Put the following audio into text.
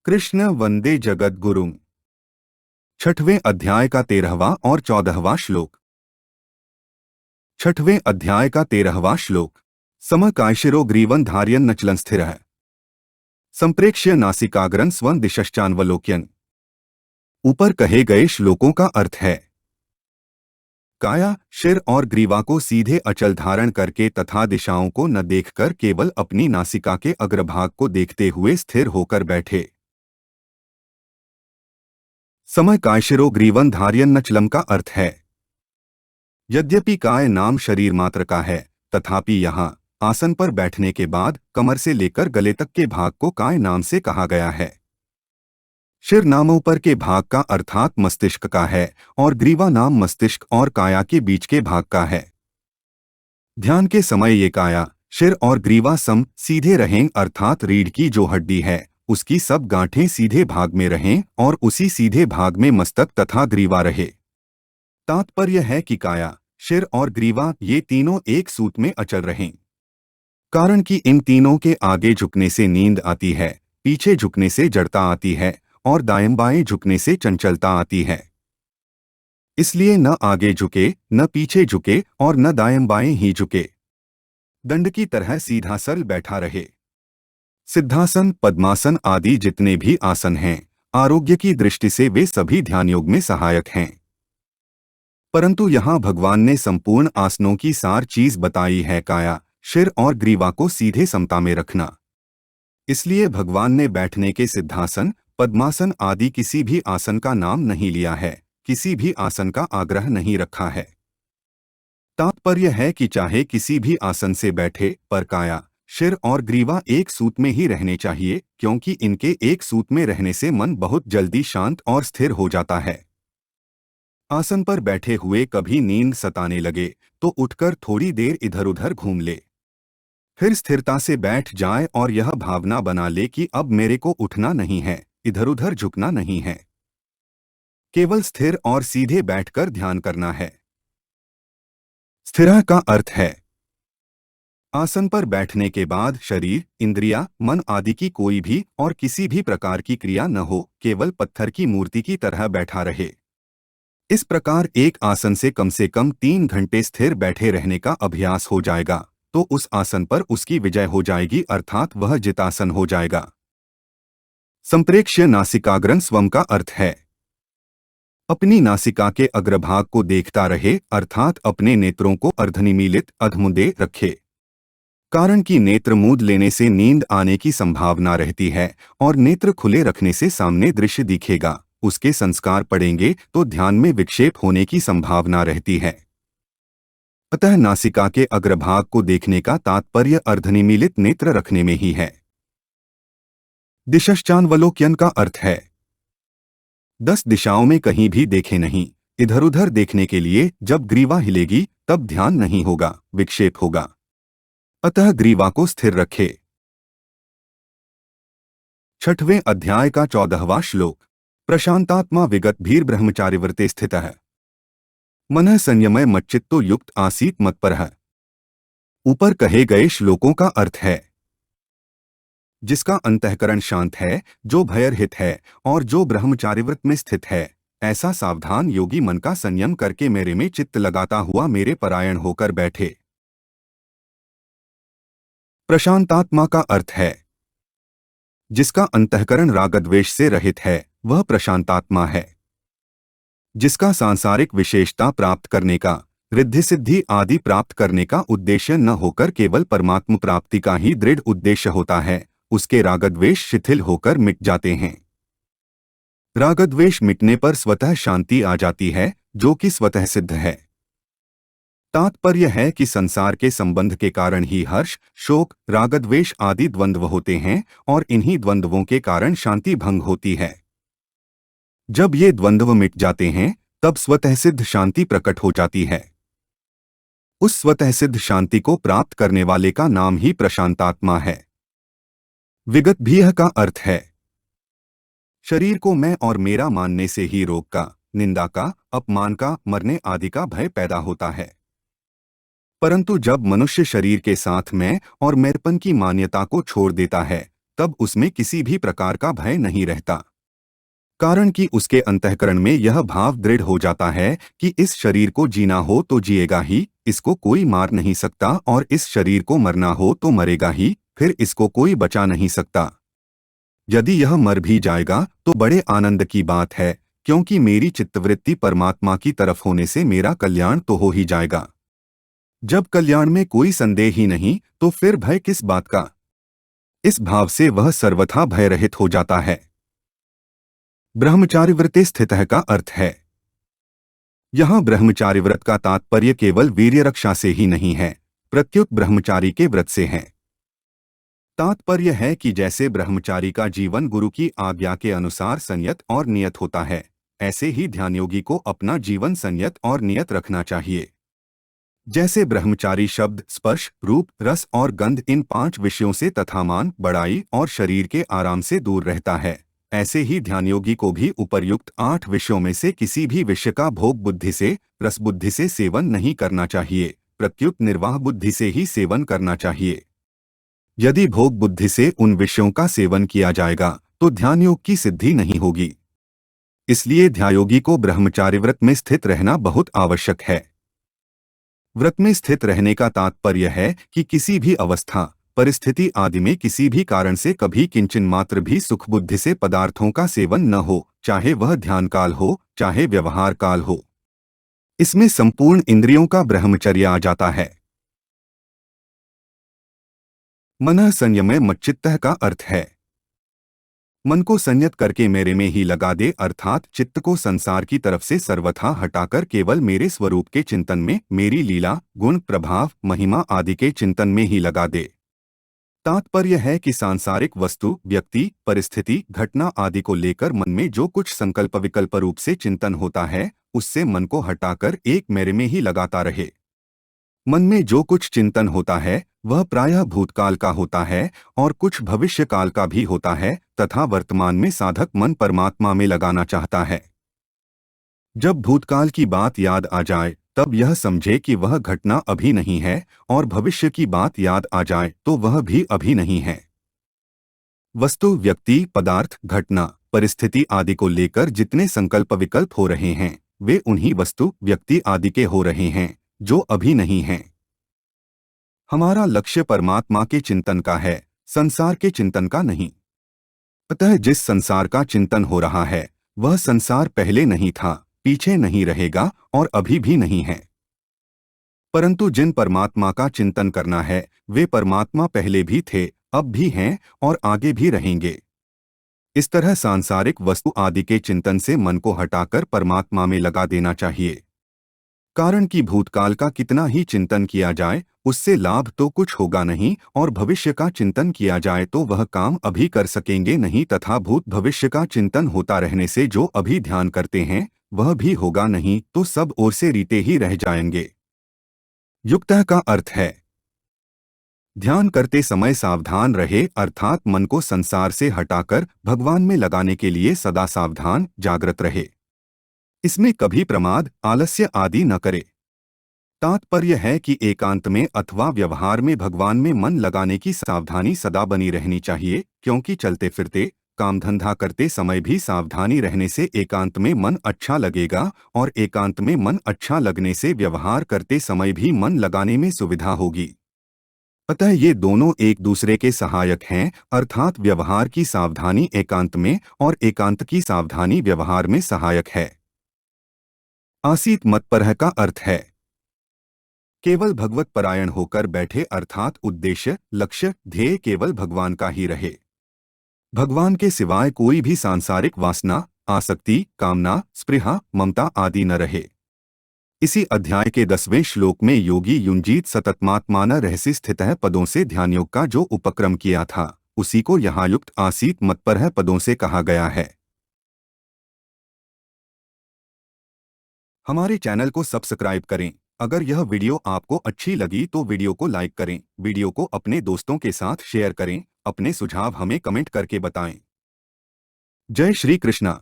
कृष्ण वंदे जगद्गुरुम्। छठवें अध्याय का 13वां और 14वां श्लोक। छठवें अध्याय का 13वां श्लोक। समकायशिरो ग्रीवन धार्यन नचलन स्थिरः संप्रेक्ष्य नासिकाग्रं स्वं दिशश्चान्वलोक्यन्। ऊपर कहे गए श्लोकों का अर्थ है, काया शिर और ग्रीवा को सीधे अचल धारण करके तथा दिशाओं को न देखकर केवल अपनी नासिका के अग्रभाग को देखते हुए स्थिर होकर बैठे। समय कायशिरो ग्रीवन धार्यन नचलम का अर्थ है, यद्यपि काय नाम शरीर मात्र का है, तथापि यहाँ आसन पर बैठने के बाद कमर से लेकर गले तक के भाग को काय नाम से कहा गया है। शिर नाम ऊपर के भाग का अर्थात मस्तिष्क का है और ग्रीवा नाम मस्तिष्क और काया के बीच के भाग का है। ध्यान के समय ये काया शिर और ग्रीवा सम सीधे रहें, अर्थात रीढ़ की जो हड्डी है उसकी सब गांठें सीधे भाग में रहें और उसी सीधे भाग में मस्तक तथा ग्रीवा रहे। तात्पर्य है कि काया शिर और ग्रीवा ये तीनों एक सूत में अचल रहें। कारण कि इन तीनों के आगे झुकने से नींद आती है, पीछे झुकने से जड़ता आती है और दाएं बाएं झुकने से चंचलता आती है। इसलिए न आगे झुके, न पीछे झुके और न दाएं बाएं ही झुके। दंड की तरह सीधा सरल बैठा रहे। सिद्धासन, पद्मासन आदि जितने भी आसन हैं, आरोग्य की दृष्टि से वे सभी ध्यान योग में सहायक हैं। परंतु यहाँ भगवान ने संपूर्ण आसनों की सार चीज बताई है, काया शिर और ग्रीवा को सीधे समता में रखना। इसलिए भगवान ने बैठने के सिद्धासन, पद्मासन आदि किसी भी आसन का नाम नहीं लिया है, किसी भी आसन का आग्रह नहीं रखा है। तात्पर्य है कि चाहे किसी भी आसन से बैठे, पर काया शिर और ग्रीवा एक सूत में ही रहने चाहिए, क्योंकि इनके एक सूत में रहने से मन बहुत जल्दी शांत और स्थिर हो जाता है। आसन पर बैठे हुए कभी नींद सताने लगे तो उठकर थोड़ी देर इधर उधर घूम ले, फिर स्थिरता से बैठ जाए और यह भावना बना ले कि अब मेरे को उठना नहीं है, इधर उधर झुकना नहीं है, केवल स्थिर और सीधे बैठकर ध्यान करना है। स्थिर का अर्थ है आसन पर बैठने के बाद शरीर, इंद्रिया, मन आदि की कोई भी और किसी भी प्रकार की क्रिया न हो, केवल पत्थर की मूर्ति की तरह बैठा रहे। इस प्रकार एक आसन से कम 3 घंटे स्थिर बैठे रहने का अभ्यास हो जाएगा तो उस आसन पर उसकी विजय हो जाएगी, अर्थात वह जितासन हो जाएगा। संप्रेक्ष्य नासिकाग्रं स्वं का अर्थ है अपनी नासिका के अग्रभाग को देखता रहे, अर्थात अपने नेत्रों को अर्धनिमीलित अधमुंदे रखे। कारण कि नेत्र मूंद लेने से नींद आने की संभावना रहती है और नेत्र खुले रखने से सामने दृश्य दिखेगा, उसके संस्कार पड़ेंगे तो ध्यान में विक्षेप होने की संभावना रहती है। अतः नासिका के अग्रभाग को देखने का तात्पर्य अर्धनिमीलित नेत्र रखने में ही है। दिशश्चान्वलोक्यन का अर्थ है 10 दिशाओं में कहीं भी देखे नहीं, इधर उधर देखने के लिए जब ग्रीवा हिलेगी तब ध्यान नहीं होगा, विक्षेप होगा। अतः ग्रीवा को स्थिर रखे। छठवें अध्याय का 14वां श्लोक। प्रशांतात्मा विगत भीर ब्रह्मचारिव्रते स्थितः मनः संयमय मच्चित्तो युक्त आसीत मत्परः। ऊपर कहे गए श्लोकों का अर्थ है, जिसका अंतःकरण शांत है, जो भयरहित है और जो ब्रह्मचारिव्रत में स्थित है, ऐसा सावधान योगी मन का संयम करके मेरे में चित्त लगाता हुआ मेरे परायण होकर बैठे। प्रशांतात्मा का अर्थ है जिसका अंतःकरण रागद्वेष से रहित है, वह प्रशांतात्मा है। जिसका सांसारिक विशेषता प्राप्त करने का, रिद्धि सिद्धि आदि प्राप्त करने का उद्देश्य न होकर केवल परमात्म प्राप्ति का ही दृढ़ उद्देश्य होता है, उसके रागद्वेष शिथिल होकर मिट जाते हैं। रागद्वेष मिटने पर स्वतः शांति आ जाती है, जो कि स्वतः सिद्ध है। तात्पर्य है कि संसार के संबंध के कारण ही हर्ष, शोक, रागद्वेष आदि द्वंद्व होते हैं और इन्हीं द्वंद्वों के कारण शांति भंग होती है। जब ये द्वंद्व मिट जाते हैं तब स्वतः सिद्ध शांति प्रकट हो जाती है। उस स्वतः सिद्ध शांति को प्राप्त करने वाले का नाम ही प्रशांतात्मा है। विगत भीह का अर्थ है शरीर को मैं और मेरा मानने से ही रोग का, निंदा का, अपमान का, मरने आदि का भय पैदा होता है। परंतु जब मनुष्य शरीर के साथ मैं और मेरपन की मान्यता को छोड़ देता है तब उसमें किसी भी प्रकार का भय नहीं रहता, कारण कि उसके अंतःकरण में यह भाव दृढ़ हो जाता है कि इस शरीर को जीना हो तो जिएगा ही, इसको कोई मार नहीं सकता, और इस शरीर को मरना हो तो मरेगा ही, फिर इसको कोई बचा नहीं सकता। यदि यह मर भी जाएगा तो बड़े आनंद की बात है, क्योंकि मेरी चित्तवृत्ति परमात्मा की तरफ होने से मेरा कल्याण तो हो ही जाएगा। जब कल्याण में कोई संदेह ही नहीं तो फिर भय किस बात का। इस भाव से वह सर्वथा भयरहित हो जाता है। ब्रह्मचारी व्रते स्थितः का अर्थ है। यहाँ ब्रह्मचारी व्रत का तात्पर्य केवल वीर्य रक्षा से ही नहीं है, प्रत्युत ब्रह्मचारी के व्रत से है। तात्पर्य है कि जैसे ब्रह्मचारी का जीवन गुरु की आज्ञा के अनुसार संयत और नियत होता है, ऐसे ही ध्यानयोगी को अपना जीवन संयत और नियत रखना चाहिए। जैसे ब्रह्मचारी शब्द, स्पर्श, रूप, रस और गंध इन 5 विषयों से तथा मान, बड़ाई और शरीर के आराम से दूर रहता है, ऐसे ही ध्यानयोगी को भी उपर्युक्त 8 विषयों में से किसी भी विषय का भोग बुद्धि से, रस बुद्धि से सेवन नहीं करना चाहिए, प्रत्युत निर्वाह बुद्धि से ही सेवन करना चाहिए। यदि भोग बुद्धि से उन विषयों का सेवन किया जाएगा तो ध्यान योग की सिद्धि नहीं होगी। इसलिए ध्यायोगी को ब्रह्मचारी व्रत में स्थित रहना बहुत आवश्यक है। व्रत में स्थित रहने का तात्पर्य है कि किसी भी अवस्था, परिस्थिति आदि में किसी भी कारण से कभी किंचन मात्र भी सुख बुद्धि से पदार्थों का सेवन न हो, चाहे वह ध्यान काल हो, चाहे व्यवहार काल हो। इसमें संपूर्ण इंद्रियों का ब्रह्मचर्य आ जाता है। मनः संयमः मच्चित्तः का अर्थ है मन को संयत करके मेरे में ही लगा दे, अर्थात चित्त को संसार की तरफ से सर्वथा हटाकर केवल मेरे स्वरूप के चिंतन में, मेरी लीला, गुण, प्रभाव, महिमा आदि के चिंतन में ही लगा दे। तात्पर्य है कि सांसारिक वस्तु, व्यक्ति, परिस्थिति, घटना आदि को लेकर मन में जो कुछ संकल्प विकल्प रूप से चिंतन होता है, उससे मन को हटाकर एक मेरे में ही लगाता रहे। मन में जो कुछ चिंतन होता है वह प्रायः भूतकाल का होता है और कुछ भविष्य काल का भी होता है, तथा वर्तमान में साधक मन परमात्मा में लगाना चाहता है। जब भूतकाल की बात याद आ जाए तब यह समझे कि वह घटना अभी नहीं है, और भविष्य की बात याद आ जाए तो वह भी अभी नहीं है। वस्तु, व्यक्ति, पदार्थ, घटना, परिस्थिति आदि को लेकर जितने संकल्प विकल्प हो रहे हैं वे उन्हीं वस्तु, व्यक्ति आदि के हो रहे हैं जो अभी नहीं हैं। हमारा लक्ष्य परमात्मा के चिंतन का है, संसार के चिंतन का नहीं। अतः जिस संसार का चिंतन हो रहा है वह संसार पहले नहीं था, पीछे नहीं रहेगा और अभी भी नहीं है। परंतु जिन परमात्मा का चिंतन करना है वे परमात्मा पहले भी थे, अब भी हैं और आगे भी रहेंगे। इस तरह सांसारिक वस्तु आदि के चिंतन से मन को हटाकर परमात्मा में लगा देना चाहिए। कारण कि भूतकाल का कितना ही चिंतन किया जाए उससे लाभ तो कुछ होगा नहीं, और भविष्य का चिंतन किया जाए तो वह काम अभी कर सकेंगे नहीं, तथा भूत भविष्य का चिंतन होता रहने से जो अभी ध्यान करते हैं वह भी होगा नहीं, तो सब ओर से रीते ही रह जाएंगे। युक्तः का अर्थ है ध्यान करते समय सावधान रहे, अर्थात मन को संसार से हटाकर भगवान में लगाने के लिए सदा सावधान, जागृत रहे। इसमें कभी प्रमाद, आलस्य आदि न करे। तात्पर्य है कि एकांत में अथवा व्यवहार में भगवान में मन लगाने की सावधानी सदा बनी रहनी चाहिए, क्योंकि चलते फिरते, काम धंधा करते समय भी सावधानी रहने से एकांत में मन अच्छा लगेगा, और एकांत में मन अच्छा लगने से व्यवहार करते समय भी मन लगाने में सुविधा होगी। अतः ये दोनों एक दूसरे के सहायक हैं, अर्थात व्यवहार की सावधानी एकांत में और एकांत की सावधानी व्यवहार में सहायक है। आसीत मत्परः का अर्थ है केवल भगवत परायण होकर बैठे, अर्थात उद्देश्य, लक्ष्य, ध्येय केवल भगवान का ही रहे। भगवान के सिवाय कोई भी सांसारिक वासना, आसक्ति, कामना, स्पृहा, ममता आदि न रहे। इसी अध्याय के 10वें श्लोक में योगी युंजीत सततमात्मान रहसि स्थितः पदों से ध्यानयोग का जो उपक्रम किया था उसी को यहाँ युक्त आसीत मत्परः पदों से कहा गया है। हमारे चैनल को सब्सक्राइब करें। अगर यह वीडियो आपको अच्छी लगी तो वीडियो को लाइक करें, वीडियो को अपने दोस्तों के साथ शेयर करें, अपने सुझाव हमें कमेंट करके बताएं। जय श्री कृष्णा।